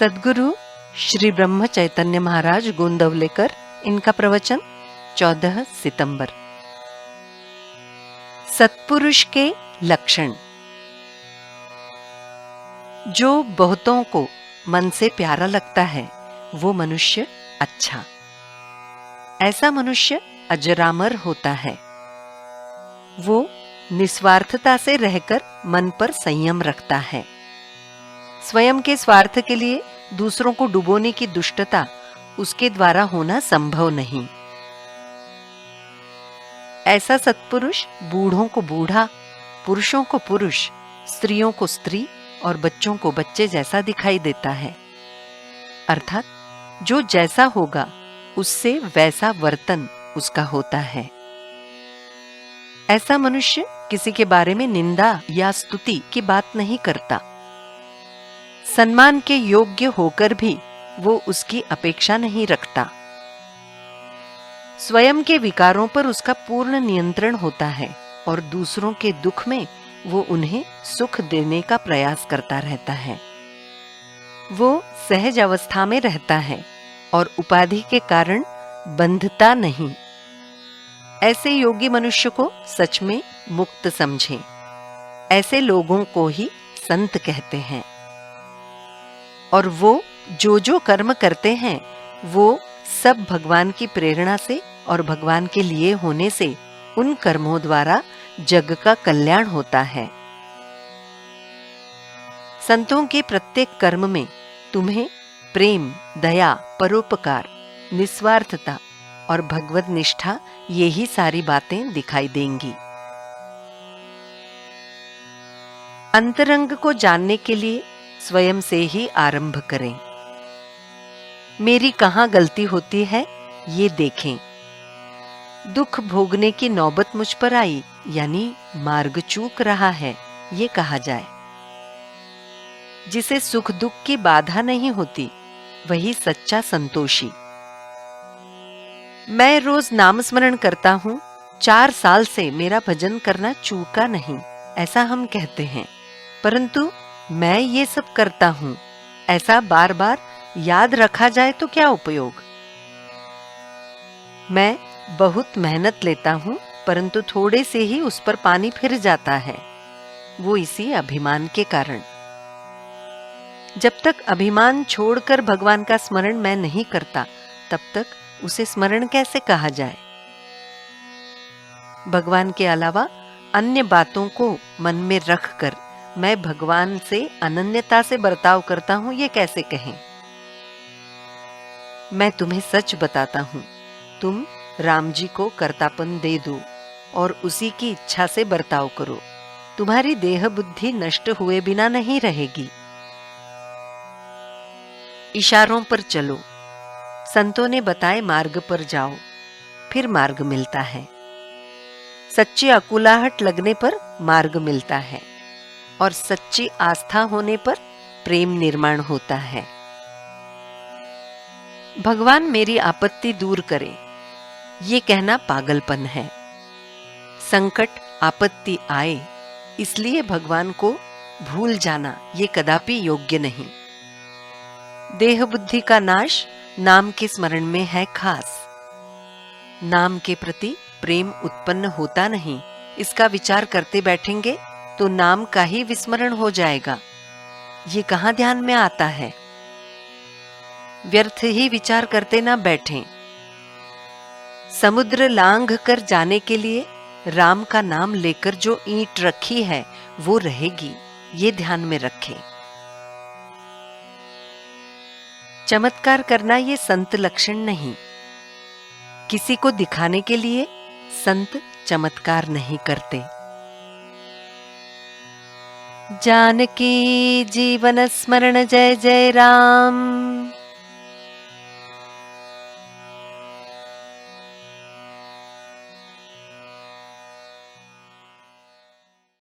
सद्गुरु श्री ब्रह्म चैतन्य महाराज गोंदवलेकर, इनका प्रवचन 14 सितंबर। सत्पुरुष के लक्षण। जो बहुतों को मन से प्यारा लगता है वो मनुष्य अच्छा। ऐसा मनुष्य अजरामर होता है। वो निस्वार्थता से रहकर मन पर संयम रखता है। स्वयं के स्वार्थ के लिए दूसरों को डुबोने की दुष्टता उसके द्वारा होना संभव नहीं। ऐसा सत्पुरुष बूढ़ों को बूढ़ा, पुरुषों को पुरुष, स्त्रियों को स्त्री और बच्चों को बच्चे जैसा दिखाई देता है। अर्थात जो जैसा होगा उससे वैसा वर्तन उसका होता है। ऐसा मनुष्य किसी के बारे में निंदा या स्तुति की बात नहीं करता। सम्मान के योग्य होकर भी वो उसकी अपेक्षा नहीं रखता। स्वयं के विकारों पर उसका पूर्ण नियंत्रण होता है और दूसरों के दुख में वो उन्हें सुख देने का प्रयास करता रहता है। वो सहज अवस्था में रहता है और उपाधि के कारण बंधता नहीं। ऐसे योगी मनुष्य को सच में मुक्त समझें। ऐसे लोगों को ही संत कहते हैं। और वो जो कर्म करते हैं वो सब भगवान की प्रेरणा से और भगवान के लिए होने से उन कर्मों द्वारा जग का कल्याण होता है। संतों के प्रत्येक कर्म में तुम्हें प्रेम, दया, परोपकार, निस्वार्थता और भगवत निष्ठा यही सारी बातें दिखाई देंगी। अंतरंग को जानने के लिए स्वयं से ही आरंभ करें। मेरी कहां गलती होती है ये देखें। दुख भोगने की नौबत मुझ पर आई, यानी मार्ग चूक रहा है ये कहा जाए। जिसे सुख दुख की बाधा नहीं होती वही सच्चा संतोषी। मैं रोज नाम स्मरण करता हूं, 4 साल से मेरा भजन करना चूका नहीं, ऐसा हम कहते हैं। परंतु मैं ये सब करता हूं, ऐसा बार बार याद रखा जाए तो क्या उपयोग। मैं बहुत मेहनत लेता हूं परंतु थोड़े से ही उस पर पानी फिर जाता है, वो इसी अभिमान के कारण। जब तक अभिमान छोड़कर भगवान का स्मरण मैं नहीं करता तब तक उसे स्मरण कैसे कहा जाए। भगवान के अलावा अन्य बातों को मन में रखकर मैं भगवान से अनन्यता से बर्ताव करता हूं ये कैसे कहें। मैं तुम्हें सच बताता हूं, तुम राम जी को कर्तापन दे दो और उसी की इच्छा से बर्ताव करो। तुम्हारी देह बुद्धि नष्ट हुए बिना नहीं रहेगी। इशारों पर चलो। संतों ने बताए मार्ग पर जाओ, फिर मार्ग मिलता है। सच्ची अकुलाहट लगने पर मार्ग मिलता है और सच्ची आस्था होने पर प्रेम निर्माण होता है। भगवान मेरी आपत्ति दूर करे ये कहना पागलपन है। संकट आपत्ति आए इसलिए भगवान को भूल जाना ये कदापि योग्य नहीं। देह बुद्धि का नाश नाम के स्मरण में है खास। नाम के प्रति प्रेम उत्पन्न होता नहीं, इसका विचार करते बैठेंगे तो नाम का ही विस्मरण हो जाएगा। ये कहां ध्यान में आता है। व्यर्थ ही विचार करते ना बैठें। समुद्र लांघ कर जाने के लिए राम का नाम लेकर जो ईंट रखी है वो रहेगी, ये ध्यान में रखें। चमत्कार करना ये संत लक्षण नहीं। किसी को दिखाने के लिए संत चमत्कार नहीं करते। जानकी जीवन स्मरण जय जय राम।